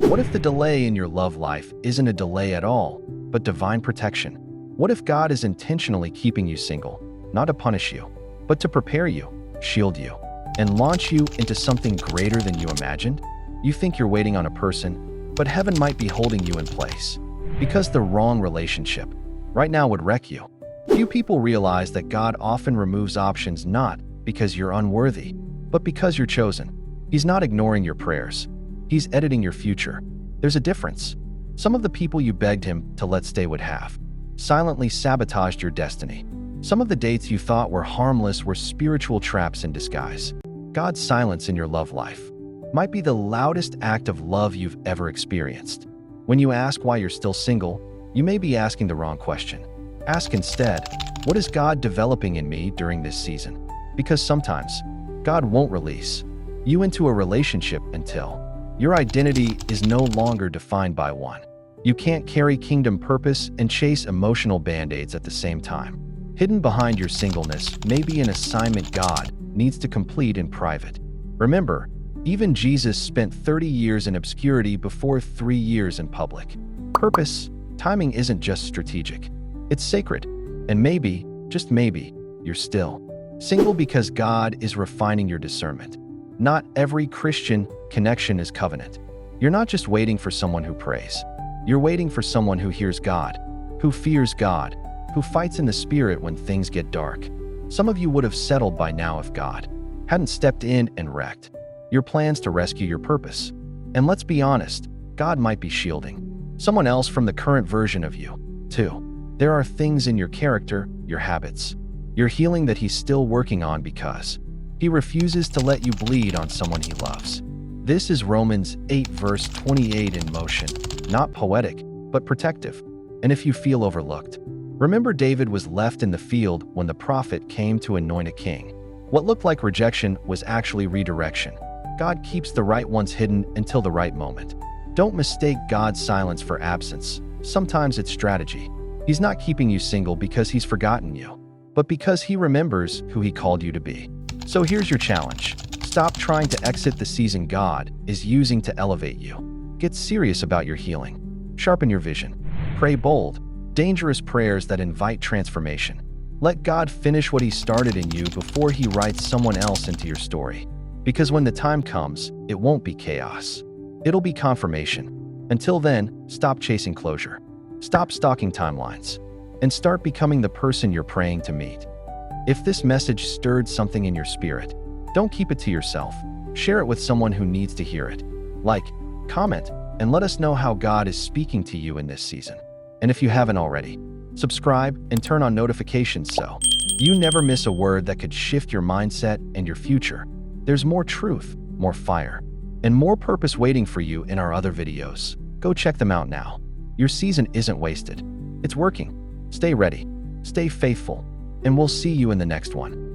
What if the delay in your love life isn't a delay at all, but divine protection? What if God is intentionally keeping you single, not to punish you, but to prepare you, shield you, and launch you into something greater than you imagined? You think you're waiting on a person, but heaven might be holding you in place. Because the wrong relationship right now would wreck you. Few people realize that God often removes options not because you're unworthy, but because you're chosen. He's not ignoring your prayers. He's editing your future. There's a difference. Some of the people you begged him to let stay would have silently sabotaged your destiny. Some of the dates you thought were harmless were spiritual traps in disguise. God's silence in your love life might be the loudest act of love you've ever experienced. When you ask why you're still single, you may be asking the wrong question. Ask instead, what is God developing in me during this season? Because sometimes God won't release you into a relationship until your identity is no longer defined by one. You can't carry kingdom purpose and chase emotional band-aids at the same time. Hidden behind your singleness may be an assignment God needs to complete in private. Remember, even Jesus spent 30 years in obscurity before 3 years in public. Purpose, timing isn't just strategic. It's sacred. And maybe, just maybe, you're still single because God is refining your discernment. Not every Christian connection is covenant. You're not just waiting for someone who prays. You're waiting for someone who hears God, who fears God, who fights in the spirit when things get dark. Some of you would have settled by now if God hadn't stepped in and wrecked your plans to rescue your purpose. And let's be honest, God might be shielding someone else from the current version of you, too. There are things in your character, your habits, your healing that he's still working on because he refuses to let you bleed on someone he loves. This is Romans 8 verse 28 in motion, not poetic, but protective. And if you feel overlooked, remember David was left in the field when the prophet came to anoint a king. What looked like rejection was actually redirection. God keeps the right ones hidden until the right moment. Don't mistake God's silence for absence. Sometimes it's strategy. He's not keeping you single because he's forgotten you, but because he remembers who he called you to be. So here's your challenge. Stop trying to exit the season God is using to elevate you. Get serious about your healing. Sharpen your vision. Pray bold, dangerous prayers that invite transformation. Let God finish what he started in you before he writes someone else into your story. Because when the time comes, it won't be chaos. It'll be confirmation. Until then, stop chasing closure. Stop stalking timelines. And start becoming the person you're praying to meet. If this message stirred something in your spirit, don't keep it to yourself. Share it with someone who needs to hear it. Like, comment, and let us know how God is speaking to you in this season. And if you haven't already, subscribe and turn on notifications so you never miss a word that could shift your mindset and your future. There's more truth, more fire, and more purpose waiting for you in our other videos. Go check them out now. Your season isn't wasted. It's working. Stay ready, stay faithful, and we'll see you in the next one.